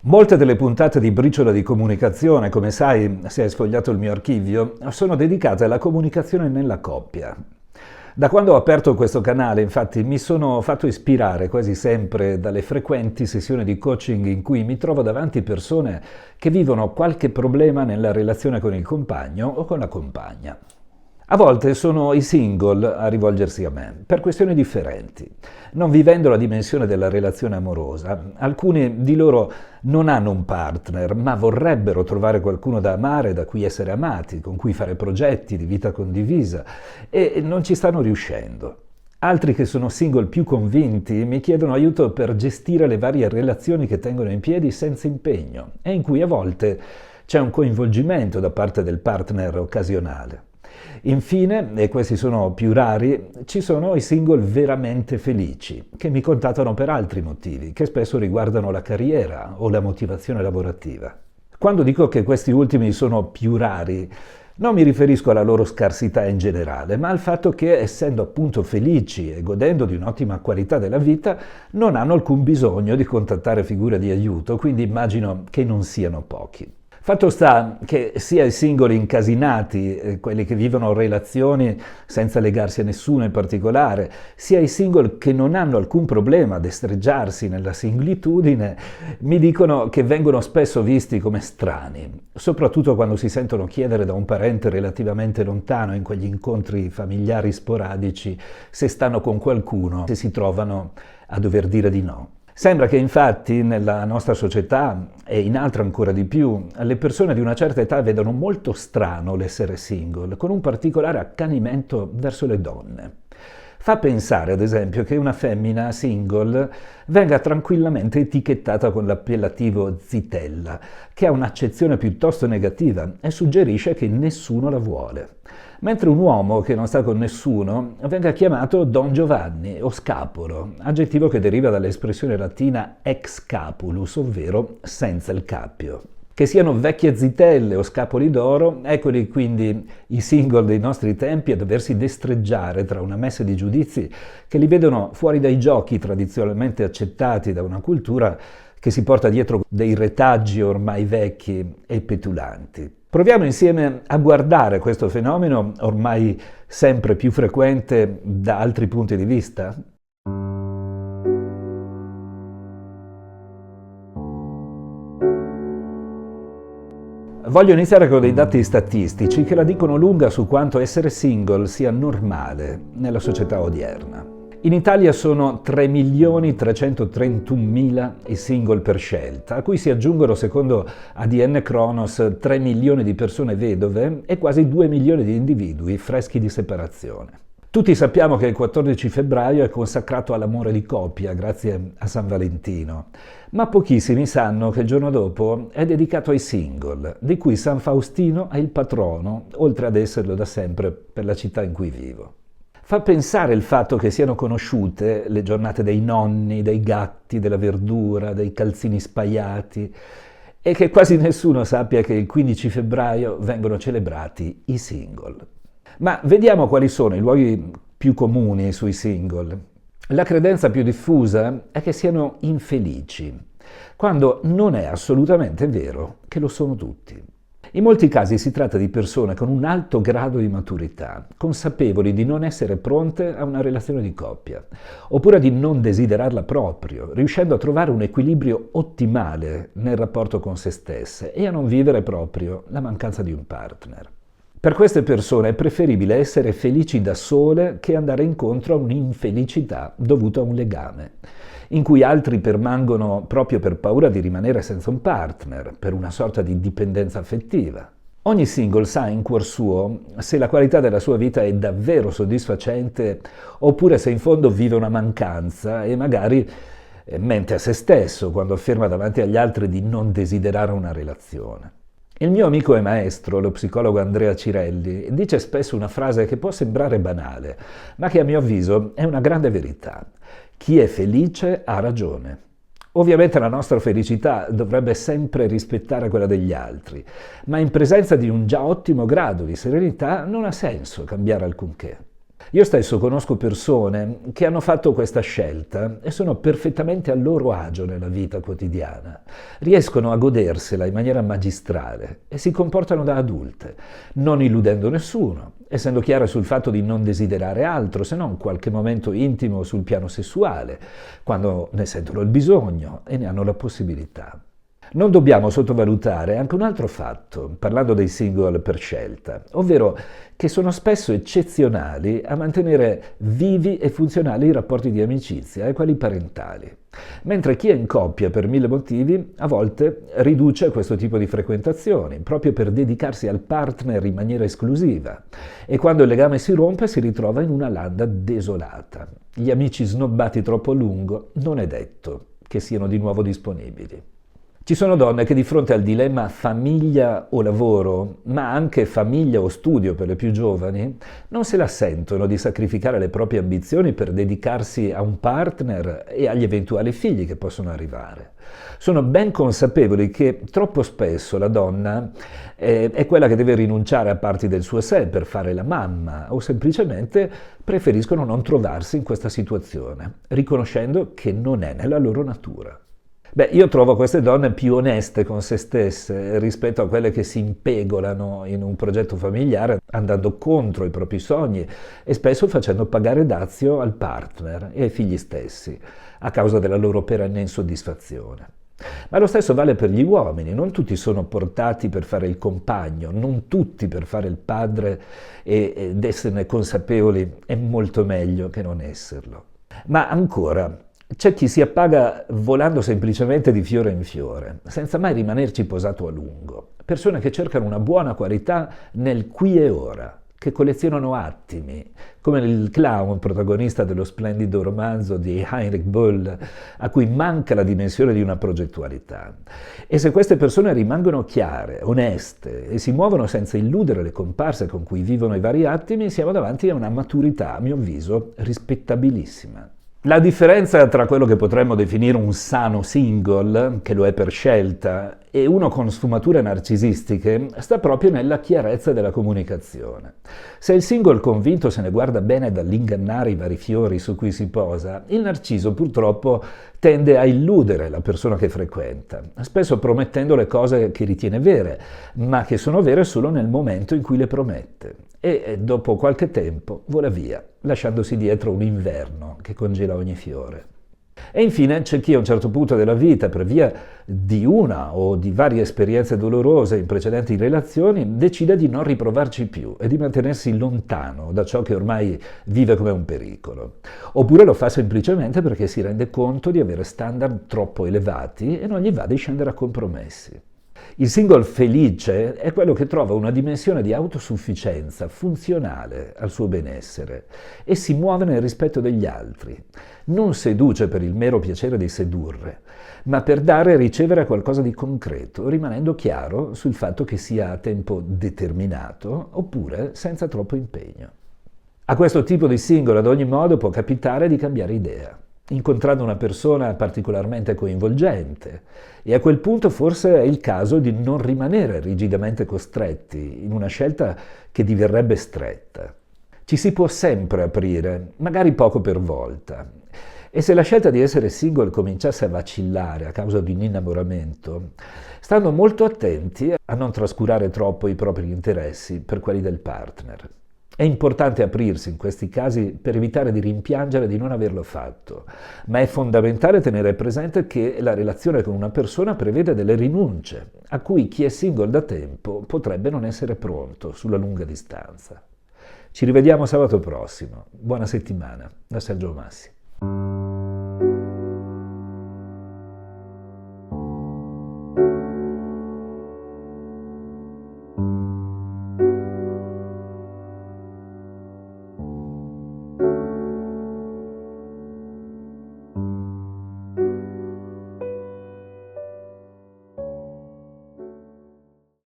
Molte delle puntate di Briciola di comunicazione, come sai se hai sfogliato il mio archivio, sono dedicate alla comunicazione nella coppia. Da quando ho aperto questo canale, infatti, mi sono fatto ispirare quasi sempre dalle frequenti sessioni di coaching in cui mi trovo davanti persone che vivono qualche problema nella relazione con il compagno o con la compagna. A volte sono i single a rivolgersi a me, per questioni differenti. Non vivendo la dimensione della relazione amorosa, alcuni di loro non hanno un partner, ma vorrebbero trovare qualcuno da amare, da cui essere amati, con cui fare progetti di vita condivisa, e non ci stanno riuscendo. Altri che sono single più convinti mi chiedono aiuto per gestire le varie relazioni che tengono in piedi senza impegno e in cui a volte c'è un coinvolgimento da parte del partner occasionale. Infine, e questi sono più rari, ci sono i single veramente felici, che mi contattano per altri motivi, che spesso riguardano la carriera o la motivazione lavorativa. Quando dico che questi ultimi sono più rari, non mi riferisco alla loro scarsità in generale, ma al fatto che, essendo appunto felici e godendo di un'ottima qualità della vita, non hanno alcun bisogno di contattare figure di aiuto, quindi immagino che non siano pochi. Fatto sta che sia i singoli incasinati, quelli che vivono relazioni senza legarsi a nessuno in particolare, sia i single che non hanno alcun problema a destreggiarsi nella singlitudine, mi dicono che vengono spesso visti come strani, soprattutto quando si sentono chiedere da un parente relativamente lontano in quegli incontri familiari sporadici se stanno con qualcuno, se si trovano a dover dire di no. Sembra che infatti nella nostra società, e in altre ancora di più, le persone di una certa età vedano molto strano l'essere single, con un particolare accanimento verso le donne. Fa pensare, ad esempio, che una femmina single venga tranquillamente etichettata con l'appellativo zitella, che ha un'accezione piuttosto negativa e suggerisce che nessuno la vuole. Mentre un uomo che non sta con nessuno venga chiamato Don Giovanni o scapolo, aggettivo che deriva dall'espressione latina ex capulus, ovvero senza il cappio. Che siano vecchie zitelle o scapoli d'oro, eccoli quindi i single dei nostri tempi a doversi destreggiare tra una messe di giudizi che li vedono fuori dai giochi tradizionalmente accettati da una cultura che si porta dietro dei retaggi ormai vecchi e petulanti. Proviamo insieme a guardare questo fenomeno ormai sempre più frequente da altri punti di vista. Voglio iniziare con dei dati statistici che la dicono lunga su quanto essere single sia normale nella società odierna. In Italia sono 3.331.000 i single per scelta, a cui si aggiungono, secondo ADN Kronos, 3 milioni di persone vedove e quasi 2 milioni di individui freschi di separazione. Tutti sappiamo che il 14 febbraio è consacrato all'amore di coppia, grazie a San Valentino, ma pochissimi sanno che il giorno dopo è dedicato ai single, di cui San Faustino è il patrono, oltre ad esserlo da sempre per la città in cui vivo. Fa pensare il fatto che siano conosciute le giornate dei nonni, dei gatti, della verdura, dei calzini spaiati e che quasi nessuno sappia che il 15 febbraio vengono celebrati i single. Ma vediamo quali sono i luoghi più comuni sui single. La credenza più diffusa è che siano infelici, quando non è assolutamente vero che lo sono tutti. In molti casi si tratta di persone con un alto grado di maturità, consapevoli di non essere pronte a una relazione di coppia, oppure di non desiderarla proprio, riuscendo a trovare un equilibrio ottimale nel rapporto con se stesse e a non vivere proprio la mancanza di un partner. Per queste persone è preferibile essere felici da sole che andare incontro a un'infelicità dovuta a un legame, in cui altri permangono proprio per paura di rimanere senza un partner, per una sorta di dipendenza affettiva. Ogni single sa in cuor suo se la qualità della sua vita è davvero soddisfacente oppure se in fondo vive una mancanza e magari mente a se stesso quando afferma davanti agli altri di non desiderare una relazione. Il mio amico e maestro, lo psicologo Andrea Cirelli, dice spesso una frase che può sembrare banale, ma che a mio avviso è una grande verità. Chi è felice ha ragione. Ovviamente la nostra felicità dovrebbe sempre rispettare quella degli altri, ma in presenza di un già ottimo grado di serenità non ha senso cambiare alcunché. Io stesso conosco persone che hanno fatto questa scelta e sono perfettamente a loro agio nella vita quotidiana. Riescono a godersela in maniera magistrale e si comportano da adulte, non illudendo nessuno, essendo chiare sul fatto di non desiderare altro se non qualche momento intimo sul piano sessuale, quando ne sentono il bisogno e ne hanno la possibilità. Non dobbiamo sottovalutare anche un altro fatto, parlando dei single per scelta, ovvero che sono spesso eccezionali a mantenere vivi e funzionali i rapporti di amicizia e quelli parentali, mentre chi è in coppia per mille motivi a volte riduce questo tipo di frequentazioni, proprio per dedicarsi al partner in maniera esclusiva, e quando il legame si rompe si ritrova in una landa desolata. Gli amici snobbati troppo a lungo non è detto che siano di nuovo disponibili. Ci sono donne che di fronte al dilemma famiglia o lavoro, ma anche famiglia o studio per le più giovani, non se la sentono di sacrificare le proprie ambizioni per dedicarsi a un partner e agli eventuali figli che possono arrivare. Sono ben consapevoli che troppo spesso la donna è quella che deve rinunciare a parti del suo sé per fare la mamma o semplicemente preferiscono non trovarsi in questa situazione, riconoscendo che non è nella loro natura. Io trovo queste donne più oneste con se stesse rispetto a quelle che si impegolano in un progetto familiare andando contro i propri sogni e spesso facendo pagare dazio al partner e ai figli stessi a causa della loro perenne insoddisfazione. Ma lo stesso vale per gli uomini, non tutti sono portati per fare il compagno, non tutti per fare il padre ed esserne consapevoli è molto meglio che non esserlo. Ma ancora, c'è chi si appaga volando semplicemente di fiore in fiore, senza mai rimanerci posato a lungo. Persone che cercano una buona qualità nel qui e ora, che collezionano attimi, come il clown protagonista dello splendido romanzo di Heinrich Böll, a cui manca la dimensione di una progettualità. E se queste persone rimangono chiare, oneste e si muovono senza illudere le comparse con cui vivono i vari attimi, siamo davanti a una maturità, a mio avviso, rispettabilissima. La differenza tra quello che potremmo definire un sano single, che lo è per scelta, e uno con sfumature narcisistiche sta proprio nella chiarezza della comunicazione. Se il single convinto se ne guarda bene dall'ingannare i vari fiori su cui si posa, il narciso purtroppo tende a illudere la persona che frequenta, spesso promettendo le cose che ritiene vere, ma che sono vere solo nel momento in cui le promette. E dopo qualche tempo vola via, lasciandosi dietro un inverno che congela ogni fiore. E infine c'è chi a un certo punto della vita, per via di una o di varie esperienze dolorose in precedenti relazioni, decide di non riprovarci più e di mantenersi lontano da ciò che ormai vive come un pericolo. Oppure lo fa semplicemente perché si rende conto di avere standard troppo elevati e non gli va di scendere a compromessi. Il single felice è quello che trova una dimensione di autosufficienza funzionale al suo benessere e si muove nel rispetto degli altri. Non seduce per il mero piacere di sedurre, ma per dare e ricevere qualcosa di concreto, rimanendo chiaro sul fatto che sia a tempo determinato oppure senza troppo impegno. A questo tipo di single ad ogni modo può capitare di cambiare idea, incontrando una persona particolarmente coinvolgente, e a quel punto forse è il caso di non rimanere rigidamente costretti in una scelta che diverrebbe stretta. Ci si può sempre aprire, magari poco per volta, e se la scelta di essere single cominciasse a vacillare a causa di un innamoramento, stando molto attenti a non trascurare troppo i propri interessi per quelli del partner. È importante aprirsi in questi casi per evitare di rimpiangere di non averlo fatto, ma è fondamentale tenere presente che la relazione con una persona prevede delle rinunce, a cui chi è single da tempo potrebbe non essere pronto sulla lunga distanza. Ci rivediamo sabato prossimo. Buona settimana da Sergio Massi.